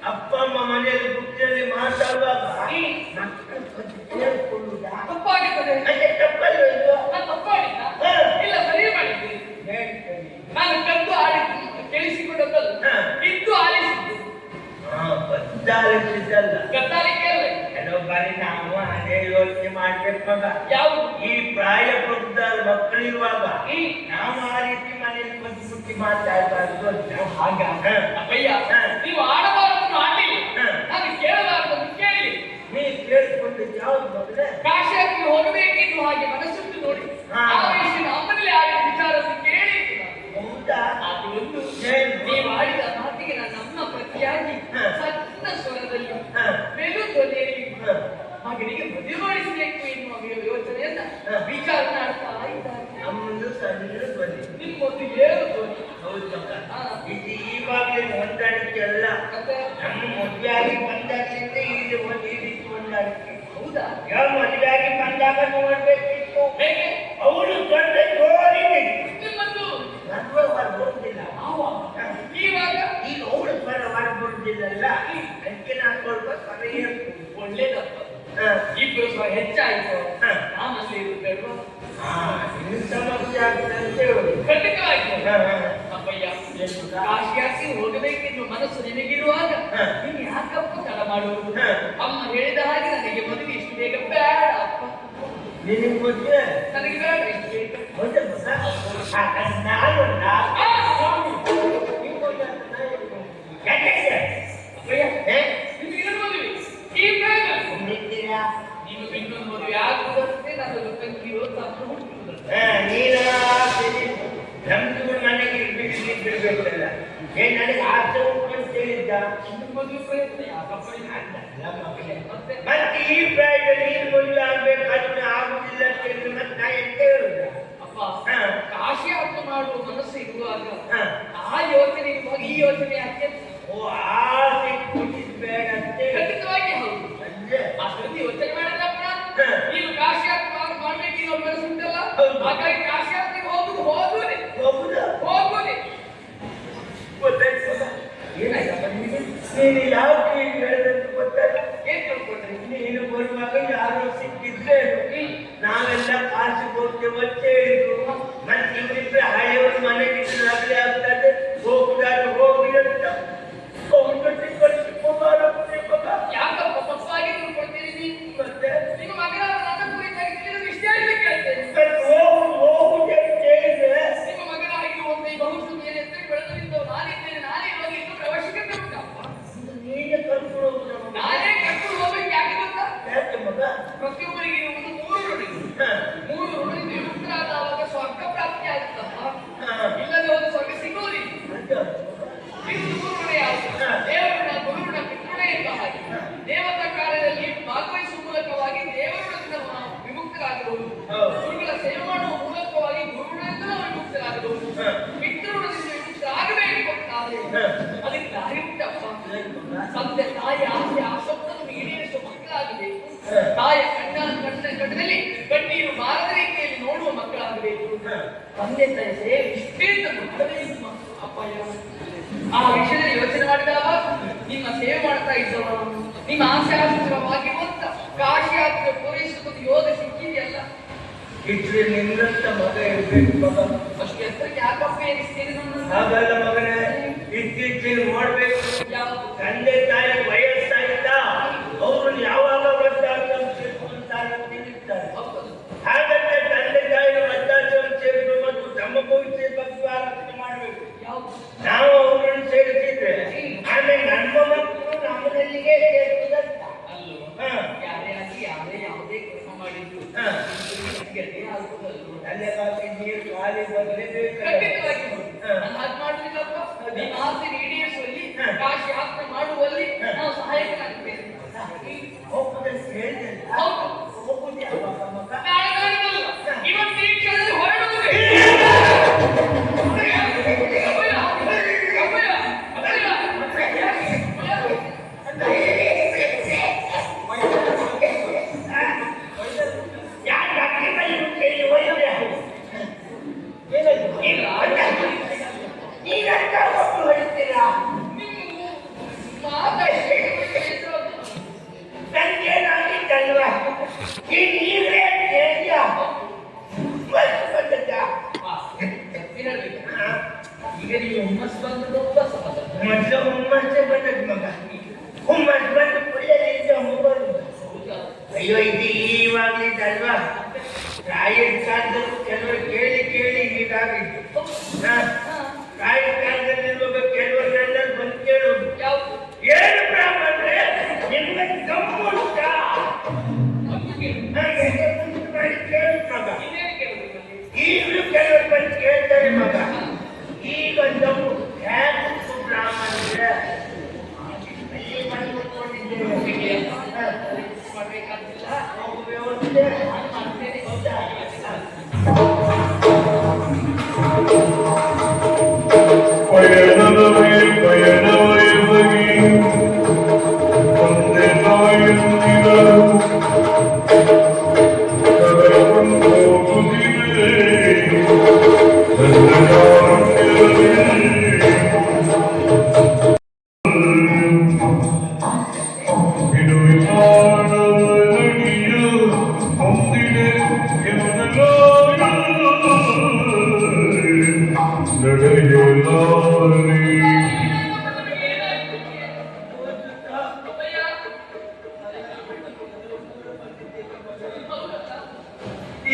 ಅಪ್ಪ ಅಮ್ಮ ಮನೆಯಲ್ಲಿ ಬುದ್ಧಿಯಲ್ಲಿ ಮಾತಾಡುವಾಗ ಇಲ್ಲ ಸರಿ ಮಾಡಿದ್ದೆ. ನಾನು ಕದ್ದು ಆಡಿದ್ದು ಕೇಳಿಸಿಕೊಂಡದ್ದಲ್ಲ, ಇದ್ದು ಆಲಿಸಿದ್ದು. ಕದ್ದಾಲಿಕೆ ಕೆಲವು ಬಾರಿ ನಾವು ಅದೇ ಯೋಚನೆ ಮಾಡ್ಬೇಕು ಮಗ. ಯಾವುದು? ಈ ಪ್ರಾಯ ಪ್ರಬುದ್ಧ ಮಕ್ಕಳಿರುವಾಗ ನಾವು ಆ ರೀತಿ ಮನೆಯಲ್ಲಿ ಬುದ್ಧಿ ಬುದ್ಧಿ ಮಾತಾಡಬಾರ್ದು. ಹಾಗ ಅಪ್ಪಯ್ಯ, ನೀವು ಆಡಬಾರದನ್ನು ಆಡಲಿಲ್ಲ, ನಾನು ಕೇಳಬಾರದನ್ನು ಕೇಳಿ. ನೀ ಕೇಳಿಕೊಂಡಿದ್ದು ಯಾವ್ದು ಮಗನೇ? ಕಾಶಿಯಾಗಿ ಹೋಗಬೇಕೆಂದು ಹಾಗೆ ಮನಸ್ಸುಟ್ಟು ನೋಡಿ ಆವೇಶನ ಅಮ್ಮನಲ್ಲಿ ಆಡಿದ ವಿಚಾರವನ್ನು ಕೇಳಿ. ಹೌದಾ? ಅದು ಒಂದು ನೀವು ಆಡಿದ ಮಾತಿಗೆ ನನ್ನ ಅಮ್ಮ ಪ್ರತಿಯಾಗಿ ಸಣ್ಣ ಸ್ವರದಲ್ಲಿ ಮೆಲುಧ್ವನಿಯಲ್ಲಿ ಮಗನಿಗೆ ಮದುವೆ ಮಾಡಿಸಬೇಕು ಎನ್ನುವ ಯೋಚನೆಯನ್ನ ವಿಚಾರ ಮಾಡ್ತಾ ಇದ್ದಾರೆ. ನಮ್ಮದು ಸಣ್ಣ ಧ್ವನಿ, ನಿಮ್ಮೊಂದು ಏಳು ಧ್ವನಿ. ಹೌದು ಮಗ. ಇದು ಈವಾಗಲೇ ಹೊಂದಾಣಿಕೆ ಅಲ್ಲ, ನಮ್ಮ ಮದುವೆಯಾಗಿ ಬಂದಾಗಲಿಂದ ಇಲ್ಲಿ ಒಂದು ಈ ರೀತಿ ಹೊಂದಾಣಿಕೆ. ಹೌದಾ? ಯಾವ ಮದುವೆಯಾಗಿ ಬಂದಾಗ ನೋಡ್ಬೇಕಿತ್ತು. ಹೇಗೆ? ಅವಳು ದೊಡ್ಡ ಜೋರಿದೆ, ನಿಮ್ಮದು ನಡುವೆ ಹೊರಬರುವುದಿಲ್ಲ. ಇವಾಗ ಈಗ ಅವಳು ಸ್ವರ ಹೊರಬರುವುದಿಲ್ಲಲ್ಲ, ಅಂಕಿನ ಹಾಕೊಳ್ಬೇಕು. ಸರಿಯ ಒಳ್ಳೇದಪ್ಪ. ಇಬ್ಬರು ಸ್ವಲ್ಪ ಹೆಚ್ಚಾಯ್ತು, ನಾಮಲ್ಲಿ ಇರುತ್ತಲ್ವ, ಇನ್ನು ಸಮಸ್ಯೆ ಆಗ್ತದೆ ಅಂತ ಹೇಳುದು. ಖಂಡಿತವಾಯ್ತು. ಅಪ್ಪಯ್ಯ, ಕಾಶಿಯಾಗಿ ಹೋಗಬೇಕೆಂದು ಮನಸ್ಸು ನಿನಗಿರುವಾಗ ನೀನು ಯಾಕಪ್ಪ ತಡ ಮಾಡುವುದು? ಅಮ್ಮ ಹೇಳಿದ ಹಾಗೆ ನನಗೆ ಮದುವೆ ಇಷ್ಟು ಬೇಗ ಬೇಡ ಅಪ್ಪ. ನಿನಗೆ ಮದುವೆ ನನಗೆ ಬೇಡ ಇಷ್ಟು ಬೇಗ. ನೀನು ಇನ್ನೊಂದು ಮದುವೆ ಆಗುವುದಂತೆ ನನ್ನದು ತಂಗಿಯೋ ತಪ್ಪು ಹುಟ್ಟುವುದಂತೆ. ನಮ್ದು ಮನೆಗೆ ಬಿಡಬೇಕಲ್ಲ. ನನಗೆ ಆಸೆ ಉಂಟು ಅಂತ ಹೇಳಿದ್ದ. ಇನ್ನು ಮದುವೆ ಪ್ರಯತ್ನ ಯಾಕಪ್ಪ? ಮತ್ತೆ ಈ ಪ್ರಾಯದಲ್ಲಿ ನೀನು ಮದುವೆ ಆಗ್ಬೇಕಾದ್ರೆ ಆಗುದಿಲ್ಲ ಅಂತ ಹೇಳಿದ್ರೆ ಮತ್ತೆ ನಾ ಎಂತ ಹೇಳುದ? ಅಪ್ಪ, ಕಾಶಿ ಯಾತ್ರೆ ಮಾಡುವ ಮನಸ್ಸು ಇರುವಾಗ ಆ ಯೋಚನೆ ಇರುವಾಗ ಈ ಯೋಚನೆ ಯಾಕೆ? ಓ, ಆಸೆ ಬೇಡ ಅಂತ ಖಂಡಿತವಾಗಿ ಹೌದು. ಅಷ್ಟೊಂದು ಯೋಚನೆ ಮಾಡಿದಪ್ಪ. ನೀನು ಕಾಶಿ ಯಾತ್ರೆ ಮಾಡ್ಬೇಕಿರೋ ಮನಸ್ಸು ಉಂಟಲ್ಲ, ಹಾಗಾಗಿ ಕಾಶಿ ಯಾತ್ರೆಗೆ ಹೋಗುದು ಹೋಗುವುದೇ ಹೋಗುವುದೇ. ಏನಾಯ್ತಪ್ಪ ನಿಮಗೆ? ನೀನು ಯಾವ ಹೇಳಿದಂತ ಗೊತ್ತಲ್ಲ. ಏನ್ ತಿಳ್ಕೊಂಡ್ರಿ? ನೀನು ಬರುವಾಗ ಯಾರು ಸಿಕ್ಕಿದ್ರೆ ನಾವೆಲ್ಲ ಕಾಸು ಹೋಗ್ತೇವೆ ಅಂತ ಹೇಳಿದ್ರು. ಮತ್ತೆ ಇವರಿದ್ರೆ ಹಳೆಯವರು ಮನೆಗೆ ಆಗಲೇ ಆಗ್ತದೆ, ಹೋಗುದಾದ್ರೆ ಹೋಗಿ ಅಂತ ಯಾಕಪ್ಪ ತಪ್ಪಾಗಿ ತಿಳ್ಕೊಳ್ತೀರಿ? ಮತ್ತೆ ನಿಮ್ಮ ಮಗನಾದ ನನ್ನ ಕುರಿತಾಗಿ ವಿಷಯ ಕೇಳ್ತೇನೆ. ಹೋಗುದೇ ಕೇಳಿದ್ರೆ ನಿಮ್ಮ ಮಗನಾಗಿರುವಂತೆ ಈ ಬಹುಶಃ ಮೇಲೆ ಬೆಳೆದರಿಂದ ನಾನಿದ್ದೇನೆ, ನಾನೇ ಇವಾಗ ಇನ್ನೂ ಅವಶ್ಯಕತೆ ಉಂಟಪ್ಪ. ನೀನೇ ಕರ್ಕೊಂಡು ಹೋಗುದು. ನಾನೇ ಕರ್ಕೊಂಡು ಹೋಗ್ಬೇಕು. ಯಾಕೆ ಗೊತ್ತಾ? ಯಾಕೆ ಮಗ? ಪ್ರತಿಯೊಬ್ಬರಿಗೆ ಇರುವುದು 3 ಋಣ. 3 ಋಣ ವಿಮುಕ್ತರಾದಾಗ ಸ್ವರ್ಗ ಪ್ರಾಪ್ತಿ ಆಗುತ್ತಪ್ಪ. ಇಲ್ಲದೆ ಒಂದು ಸ್ವರ್ಗ ಸಿಗುವುದಿಲ್ಲ. ಇದು 3 ಋಣ ಯಾವುದು? ದೇವಋಣ, ಗುರುಋಣ, ಪಿತೃಋಣ ಎಂಬ ಹಾಗೆ ದೇವತಾ ಕಾರ್ಯದಲ್ಲಿ ಭಾಗವಹಿಸುವ ಮೂಲಕವಾಗಿ ದೇವಋಣದಿಂದ ವಿಮುಕ್ತರಾಗಬಹುದು. ಗುರುಗಳ ಸೇವೆ ಮಾಡುವ ಮೂಲಕವಾಗಿ ಗುರುಋಣದಿಂದ ವಿಮುಕ್ತರಾಗಬಹುದು. ಪಿತೃಋಣದಿಂದ ವಿಮುಕ್ತರಾಗಬೇಕು ಅಂತಾದ್ರೆ ಅದಕ್ಕೆ ದಾರಿ ಉಂಟಪ್ಪ. ತಂದೆ ತಾಯಿ ಆಸೆ ಆಸಕ್ತನ್ನು ಈಡೇರಿಸುವ ಮಕ್ಕಳಾಗಬೇಕು. ತಾಯಿಯ ಕಣ್ಣಾಂತ ತಂದೆ ತಾಯಿ ಸೇವೆ ಇಷ್ಟೇ ಮಾಡದೇ ಇದ್ದು ಅಪ್ಪಯ್ಯ. ಆ ವಿಷಯದಲ್ಲಿ ಯೋಚನೆ ಮಾಡಿದಾಗ ನಿಮ್ಮ ಸೇವೆ ಮಾಡ್ತಾ ಇದ್ದವರು ನಿಮ್ಮ ಆಸೆ ಆಶ್ರಯವಾಗಿರುವಂತ ಕಾಶಿ ಯಾತ್ರೆ ಪೂರೈಸಿಕೊಂಡು ಯೋಗ ಸಿಕ್ಕಿದೆಯಲ್ಲ. ಇದ್ರೆ ನಿನ್ನಂತ ಮಗ ಇರ್ಬೇಕು ಮಗ. ಅಷ್ಟು ಎತ್ತರಕ್ಕೆ ಯಾಕಪ್ಪ ಏರಿಸ್ತೀರಿ ನನ್ನ? ಹಾಗಲ್ಲ ಮಗನೇ, ಇತ್ತೀಚೆಗೆ ನೋಡ್ಬೇಕು. ಯಾವುದು? ತಂದೆ ತಾಯಿ ವಯಸ್ಸಾಯ್ತಾ ಅವ್ರನ್ನ ಯಾವಾಗ ವೃದ್ಧಾಶ್ರಮ ಸೇರ್ಕೊಂತಾರೆ ತಿಳಿತಾರೆ. ಹಾಗಂದ್ರೆ ತಂದೆ ತಾಯಿ ವೃದ್ಧಾಶ್ರಮ ಸೇರಿದ್ರು ಮತ್ತು ತಮ್ಮ ಭವಿಷ್ಯ ಬಗ್ಗೆ ಆಲೋಚನೆ ಮಾಡ್ಬೇಕು. ಯಾವುದು? ನಾವು ಅವ್ರನ್ನ ಸೇರಿಸಿದ್ರೆ ಆಮೇಲೆ ನಮ್ಮ ಮಕ್ಕಳು ನಮ್ಮನಲ್ಲಿಗೆ ಸೇರ್ಸುದಂತ. ಅಲ್ವಾ? ಯಾರೇ ಆಗಿ ಯಾರೇ ಯಾವುದೇ ಕರ್ಮ ಮಾಡಿದ್ರು ಗತಿ ಆಗುತ್ತಲ್ವ? ತಲೆ ಬಾಕಿ ನೀರು ಖಾಲಿ ಬರಲೇಬೇಕು. ಖಂಡಿತವಾಗಿ ನಾನು ಹಾಗೆ ಮಾಡುವುದಿಲ್ಲಪ್ಪ. ನಿಮ್ಮ ಆಸೆ ಈಡೇರಿಸುವಲ್ಲಿ ಕಾಶಿ ಯಾತ್ರೆ ಮಾಡುವಲ್ಲಿ ನಾವು ಸಹಾಯಕನಾಗಬೇಕು. ಹೋಗುದಂತ ಹೇಳಿದೆ. ಹೌದು, ಹೋಗುದು ಯಾವಾಗ ಮಗ? ನಾಳೆಗಾಗಲ್ಲ, ಇವತ್ತು ಈ ಕ್ಷಣದಲ್ಲಿ ಹೊರಡುವುದೇ. ಈಗ ನೀವು ಹುಮ್ಮಸ್ ಬಂದದ್ದು ಉಪವಾಸ ಬಂದದ್ದು. ಮೊದಲು ಹುಮ್ಮಸ್ಸೇ ಬಂದದ್ದು ಮಗ. ಹುಮ್ಮಸ್ ಬಂದು ಕುಡಿಯಲಿದ್ದ ಹೋಗೋದು. ಅಯ್ಯೋ ಇದು ಈವಾಗಲಿದ್ದಲ್ವಾ, ರಾಯರ ಕಾಲದಲ್ಲೂ ಕೆಲವರು ಕೇಳಿ ಕೇಳಿ ಹೀಗಾಗಿತ್ತು. ರಾಯರ ಕಾಲದಲ್ಲಿರುವಾಗ ಕೆಲವರು ನನ್ನಲ್ಲಿ ಬಂದು ಕೇಳೋದು, ಯಾವುದು? ಏನು ಬ್ರಾಹ್ಮಣರೇ ನಿಮ್ಗೆ ಕಮ್ಮು ಉಂಟಾ? ಮಾಡಿ ಕೇಳುದು ಮಗ. ಈಗಲೂ ಕೆಲವರು ಬಂದು ಕೇಳ್ತಾರೆ ಮಗ. ಈಗ ನಾವು ಹೇಗೆ ಬ್ರಾಹ್ಮಣರೇ ಅಲ್ಲಿ ಬಂದು ಕೂತ್ಕೊಂಡಿದ್ದೇವೆ. ಮಾಡ್ಬೇಕಾಗಿಲ್ಲ, ಹೋಗುವ ವ್ಯವಸ್ಥೆ ನಾನು ಮಾಡ್ತೇನೆ. ಹೌದಾ? ಪಯಣವೇ ಪಯಣವೇ ಬಗಿ ತಂದೆ ತಾಯಿಯಂದಿರು ಕರೆದುಕೊಂಡು ಹೋಗುತ್ತಿವೆ. ಇದು ವಿಚಾರವನಿಯ ಹೊಂದಿದೆ ನಡೆಯಲಾರಿ.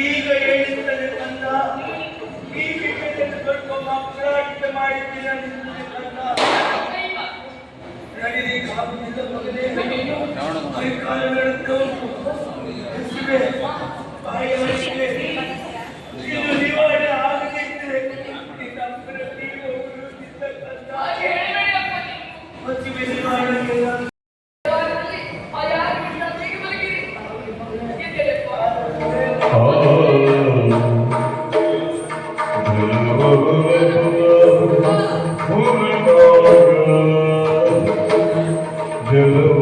ಈಗ ಹೇಳಿದ್ದಾನೆ ಕಂದ, ಈ ವಿಷಯದಲ್ಲಿ ಸ್ವಲ್ಪ ಮಕ್ಕಳಾಟ ಮಾಡಿದ್ದೀರ ಕಂದ. ನಡೀಲಿಕ್ಕಾಗುವುದಿಲ್ಲ ಮಗನೇ. ಕೈಕಾಲುಗಳು ಹಸಿವೆ, ಬಾಯಿ ಹಸಿವೆ. ಇದು ನಿವಾರಣೆ ಆಗದಿದ್ದರೆ ನಮ್ಮನ್ನು ನೀವು ಉಳಿದಿದ್ದ ಕಂದ. ಹಾಗೆ ಹೇಳಬೇಡಪ್ಪ ನೀವು. ಹಸಿವೆ ನಿವಾರಣೆ ಆ ಯಾರು ಇಲ್ಲ, ಹೇಗೆ ಬರಗಿರಿ? ಎದ್ದೇಳಪ್ಪ. ಜಲವ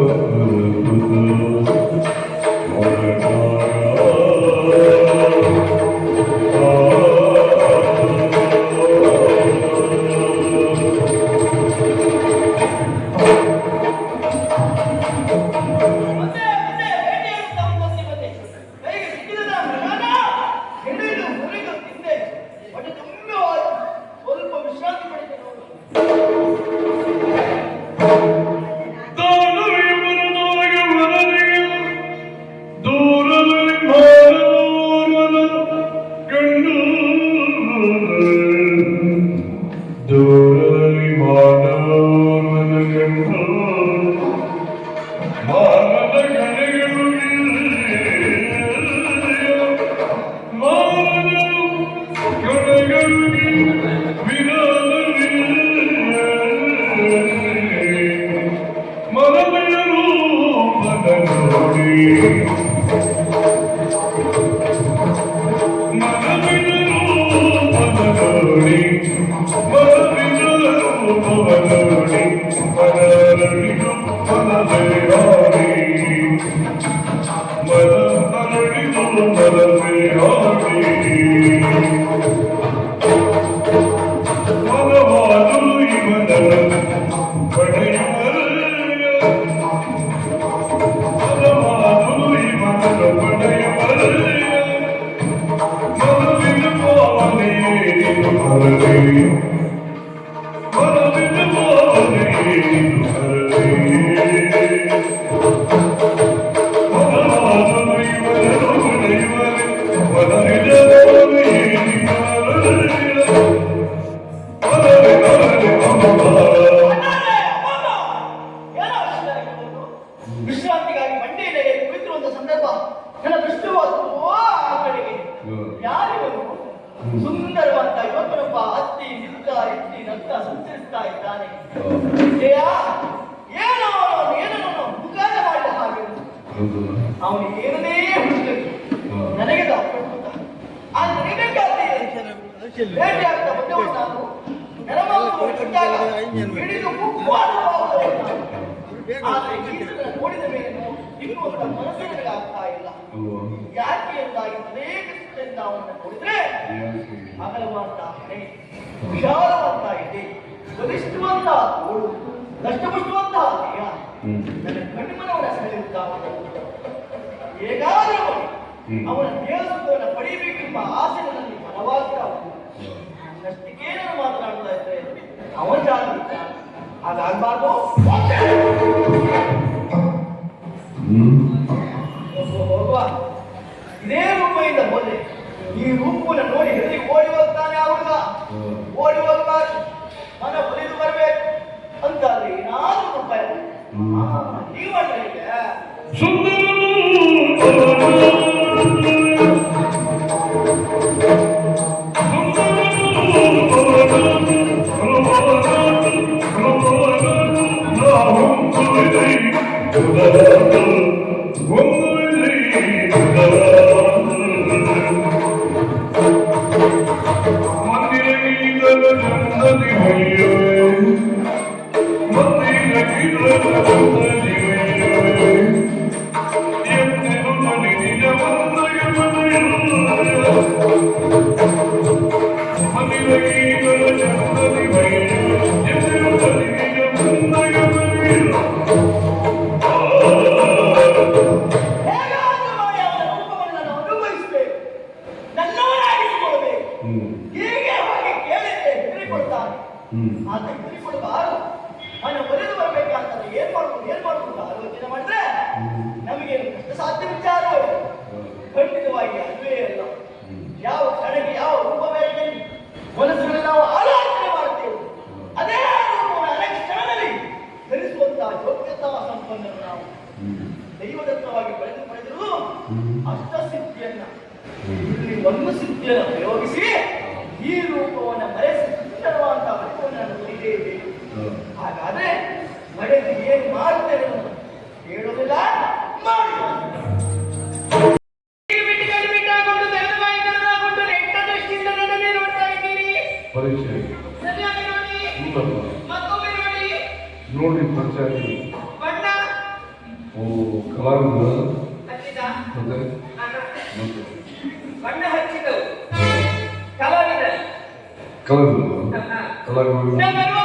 ಸುಂದರವಂತ ಯುವಕನೊಬ್ಬ ಹತ್ತಿ ನಿಂತ ಎತ್ತಿ ನತ್ತ ಸಂಚರಿಸ್ತಾ ಇದ್ದಾನೆ. ವಿಜಯ ಏನೋ ಏನೋ ಮುಖಾನ ಮಾಡಿದ ಹಾಗೆ ಅವನು ಏನನ್ನೇ ಹುಡುಕಬೇಕು ನನಗೆ ಆ ನನಬೇಕಾದ್ರೆ ಭೇಟಿ ಆಗ್ತಾ ಬಂದವನು ನಾನು ನೆರಮಗಳು ಕೊಟ್ಟಾಗ ಹಿಡಿದು ಆದರೆ ಗೀತಗಳನ್ನು ನೋಡಿದ ಮೇಲೆ ಇನ್ನೂ ಮನಸ್ಸಿಗೆ ಆಗ್ತಾ ಇಲ್ಲ. ಯಾಕೆ ಎಂದಾಗಿದ್ದೇ ಕೃಷ್ಣದಿಂದ ಅವನನ್ನು ನೋಡಿದ್ರೆ ಅಗಲವಂತ ಹಣೆ, ವಿಶಾಲವಂತ ಇದೆ, ಬಲಿಷ್ಠವಂತ ತೋಳು, ದಷ್ಟಪುಷ್ಟವಂತ ದೇಹ ನನ್ನ ಕಣ್ಮನವನ ಸೆಳೆಯುತ್ತಾ ಹೇಗಾದರೂ ಅವನ ದೇಹಸುಖವನ್ನು ಪಡೆಯಬೇಕೆಂಬ ಆಸೆ ನನ್ನಲ್ಲಿ ಬಲವಾಗ್ತಾ ಉಂಟು. ಅಷ್ಟಕ್ಕೆ ನಾನು ಮಾತನಾಡ್ತಾ ಇದ್ದೆ ಅವನ ಜಾಗೃತ ಹಾಗಾಗಬಾರ್ದು. ಹೋಗುವ ಇದೇ ರೂಪದಿಂದ ಹೋದೆ. ಈ ರೂಪವನ್ನು ನೋಡಿ ಹೇಳಿ ಓಡಿ ಹೋಗ್ತಾನೆ ಆಗುಲ್ಲ. ಓಡಿ ಹೋಗ್ಬಾರ್ದು, ಮನ ಬಲಿದು ಬರ್ಬೇಕು ಅಂತಾದ್ರೆ ಏನಾದ್ರೂ ರೂಪಾಯಿ ನೀವಣ್ಣಿಗೆ ದೈವದತ್ತವಾಗಿ ಪಡೆದರು ಅಷ್ಟಸಿದ್ಧಿಯನ್ನ ಇಲ್ಲಿ ಒಂದು ಸಿದ್ಧಿಯನ್ನು ಪ್ರಯೋಗಿಸಿ ಈ ರೂಪವನ್ನು ಮರೆಸಿ ಸುಂದರವಾದ ರೂಪವನ್ನು ಹೊಂದಿದ್ದೇವೆ. ಹಾಗಾದ್ರೆ ಮಳೆಗೆ ಏನು ಮಾಡುತ್ತೇನೆ ಹೇಳುವುದಿಲ್ಲ ಮಾಡಿ ನೋಡಿ ಪರಿಚಯ ಓ ಕಲಾವಿದ ಬಣ್ಣ ಹಚ್ಚಿದವು ಕಲಾವಿದ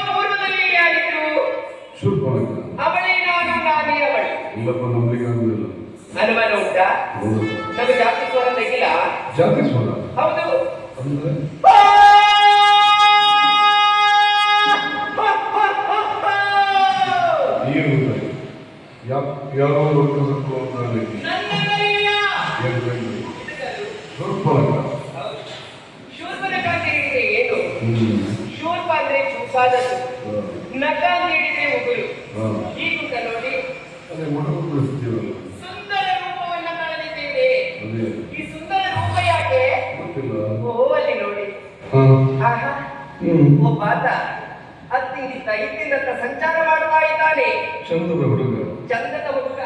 ಪೂರ್ವದಲ್ಲಿ ಯಾರಿದ್ರು ಅವಳೇ ನಾನು ನಾನೇ ಅವಳು ಇಲ್ಲಪ್ಪ ನಮ್ಗೆ ಆಗುದಿಲ್ಲ. ಅನುಮಾನ ಉಂಟಾ? ನಮಗೆ ಜಾತಿ ಸ್ವರ ತೆಗಿಲ್ಲ. ಜಾತಿ ಸ್ವರ ಹೌದು ಅಂದ್ರೆ ಯಾರೋ ಶೂರ್ಪನಖ ಅಂತ ಹೇಳಿದ್ರೆ ಏನು? ಶೂರ್ಪ ಅಂದ್ರೆ ಚೂಪಾದದ್ದು, ನಖ ಅಂತ ಹೇಳಿದ್ರೆ ಉಗುರು. ಹೀಗುಂಟ ನೋಡಿ ಸುಂದರ ರೂಪವನ್ನ ಕಾಣಲಿದ್ದೇವೆ. ಈ ಸುಂದರ ರೂಪ ಯಾಕೆ? ಓ ಅಲ್ಲಿ ನೋಡಿ ಒಬ್ಬ ಆತ ಹತ್ತಿಂದ ಹಿಂದಿನತ್ತ ಸಂಚಾರ ಮಾಡ್ತಾ ಇದ್ದಾನೆ. ಚಂದದ ಹುಡುಗ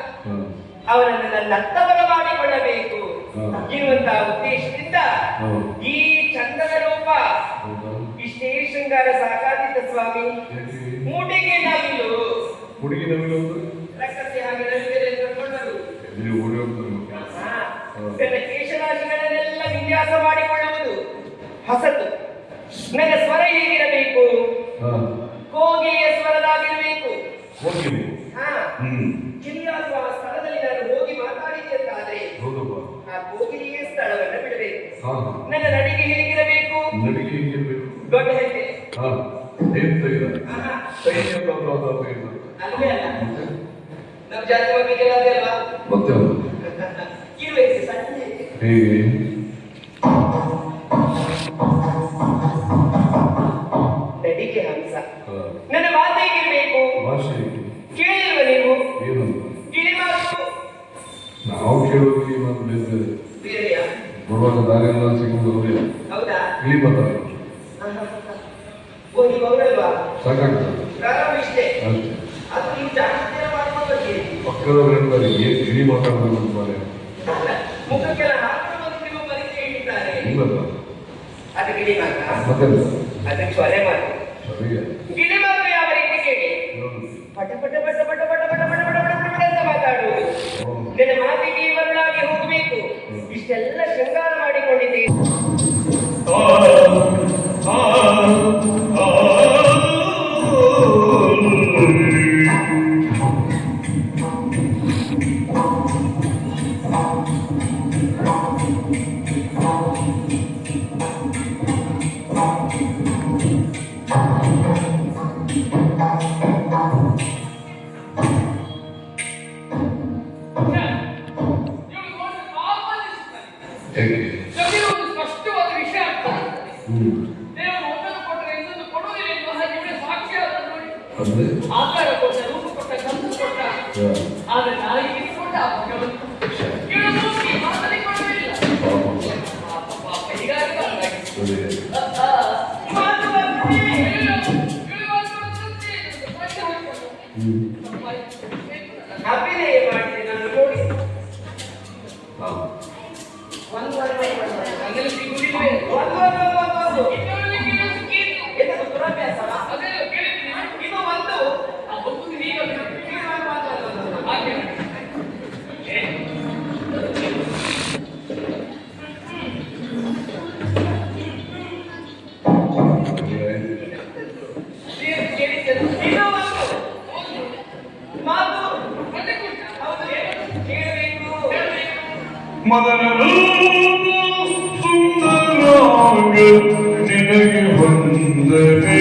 ಅವನನ್ನು ನನ್ನ ಹತ್ತವರ ಮಾಡಿಕೊಳ್ಳಬೇಕು ಎನ್ನುವಂತಹ ಉದ್ದೇಶದಿಂದ ಈ ಚಂದದ ರೂಪ ಇಷ್ಟೇ ಶೃಂಗಾರ ಸಾಕಾದಿದ್ದ ಸ್ವಾಮಿ. ಮೂಟಿಗೆ ನವಿಲು ರಕ್ಕಸೆ ಹಾಗೆ ನವಿಲುಕೊಂಡರು ನನ್ನ ಕೇಶರಾಶಿಗಳನ್ನೆಲ್ಲ ವಿನ್ಯಾಸ ಮಾಡಿಕೊಳ್ಳುವುದು ಹೊಸತು. ನನ್ನ ಸ್ವರ ಹೇಗಿರಬೇಕು? ಕೋಗಿಲೆಯ ಸ್ವರದಾಗಿರಬೇಕು. ಕಿರಿಯಾಗುವ ಸ್ಥಳದಲ್ಲಿ ನಾನು ಹೋಗಿ ಮಾತಾಡಿದ್ದಾದ್ರೆ ಆ ಕೋಗಿಲೆಯೇ ಸ್ಥಳವನ್ನು ಬಿಡಬೇಕು. ನನ್ನ ನಡಿಗೆ ಹೇಗಿರಬೇಕು? ದೊಡ್ಡ ಹೆಜ್ಜೆ ಅಲ್ವೇ ಅಲ್ಲ? ನಮ್ಮ ಜಾತಿ ಮಕ್ಕಳಿಗೆ ಅಲ್ವಾ? ಕಿರುವೆ ಸಣ್ಣ ನಡಿಗೆ ಹಂಸ. ನನ್ನ ಮಾತು ಹೇಗಿರ್ಬೇಕು? ಕೇಳಿಲ್ವ ನೀವು? ಕಿಳಿ ಮಾತು ನಾವು ಕೇಳೋದು ಬೇರೆಯಾ? ಬರುವಾಗ ದಾರಿಯೆಲ್ಲ ಸಿಗುವುದು ಹೌದಾ? ಇಲ್ಲಿ ಮಾತಾಡ ಓ ನೀವು ಅವರಲ್ವಾ ಸಾಕಾಗ್ತದೆ ಪ್ರಾರಂಭ ಇಷ್ಟೇ ಅಷ್ಟೇ. ಅದು ನೀವು ಜಾಸ್ತಿ ಮಾಡ್ಕೊಂಡ್ಬರ್ತೀರಿ ಪಕ್ಕದವರೆಲ್ಲ ಏನು ಇಳಿ ಮಾತಾಡೋದು ಅಂತ ಮಾರೆ ಮುಖಕ್ಕೆಲ್ಲ ಹಾಕೊಂಡು ನಿಮ್ಮ ಪರಿಚಯ ಇಟ್ಟಿದ್ದಾರೆ ಇಲ್ಲಲ್ಲ ಅದು ಗಿಳಿ ಮಾತ್ರ ಮತ್ತೆಲ್ಲ ಅದಕ್ಕೆ ಸೊಲೆ ಮಾತು ಸರಿಯಾ ಗಿಳಿ ಮಾತು ಯಾವ ರೀತಿ ಕೇಳಿ ಪಟ ಪಟ ಪಟ ಪಟ ಪಟ ಪಟ ಪಟ ಪಟ ಪಟ ಪಟ ಅಂತ ಮಾತಾಡುವುದು ನಿನ್ನ ಮಾತಿಗೆ ಇವರಳಾಗಿ ಹೋಗಬೇಕು ಇಷ್ಟೆಲ್ಲ ಶೃಂಗಾರ ಮಾಡಿಕೊಂಡಿದ್ದೆ ಹೇಗೆ ಒಂದು ಸ್ಪಷ್ಟವಾದ ವಿಷಯ ಆಗ್ತದೆ ಹ್ಮ್ ದೇವರು ಒಂದನ್ನು ಕೊಟ್ಟರೆ ಇನ್ನೊಂದು ಕೊಡುವುದಿಲ್ಲ ಎನ್ನುವ ಹಾಗೆ ಇವರೇ ಸಾಕ್ಷಿ ಆದ ನೋಡಿ ಅಂದ್ರೆ ಆಕಾರ ಕೊಟ್ಟ ರೂಪ ಕೊಟ್ಟ ಗಂಧ ಕೊಟ್ಟ ಆದ್ರೆ ನಾಯಿ ಇಟ್ಕೊಂಡ ಇವಳು ಮೂರ್ತಿ ಮಾತನಾಡಿಕೊಳ್ಳೇ ಇಲ್ಲ ಪಾಪ ಪಾಪ ಹೀಗಾಗಿ ಅಭಿನಯ ಮಾಡಿದೆ ನಾನು ನೋಡಿ ಒಂದು ಅದರಲ್ಲಿ ಸಿಗುವುದಿಲ್ವೇ ಒಂದು ಇನ್ನೊಂದು ಕೆಲಸ ಕೀರ್ತಿ ಎಂತ ದುರಭ್ಯಾಸ ಅದೆಲ್ಲ ಕೇಳಿದ್ದೀನಿ ಇದು ಒಂದು ಆ ಒಂದು ಈಗ ಹಾಗೆ ಕೇಳಿದ್ದೇನೆ ಇದು ಒಂದು ಮಾತು ಹೌದು ಕೇಳಬೇಕು ಮದನರು ಸುಂದರಾಗ ನಿನಗೆ ಬಂದರೆ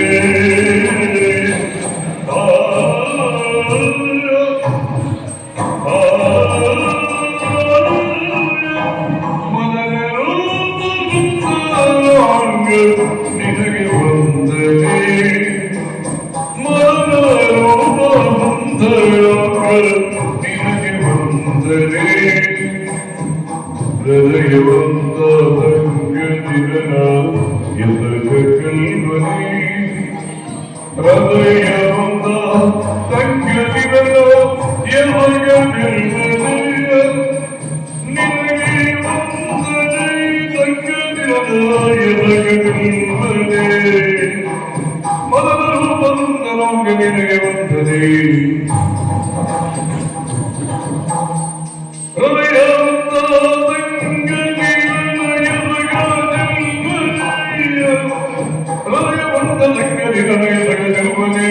ಮದನರು ಸುಂದರಾಗ ನಿನಗೆ ಬಂದರೆ ಮದನರು ಸುಂದರಾಗ ನಿನಗೆ ಬಂದರೆ ಹೃದಯವಂತ ತಂಗದಿರನ ಎದಗ ಕಲ್ವನೆ ಹೃದಯವಂತ ತಂಗದಿರನ ಎದಗ ಕಲ್ವನೆಯ ನಿನಗೆ ವಂದನೆ ತಂಗದಿರನ ಎದಗ ಕಲ್ವನೆ ಮದನರು ಬಂದನಂಗ ನಿನಗೆ ವಂದನೆ ಹೃದಯವಂತ ಹೃದಯವಂತ ಸಂಗತಿ ನನಗೆ ಸಗಲ್ವನೇ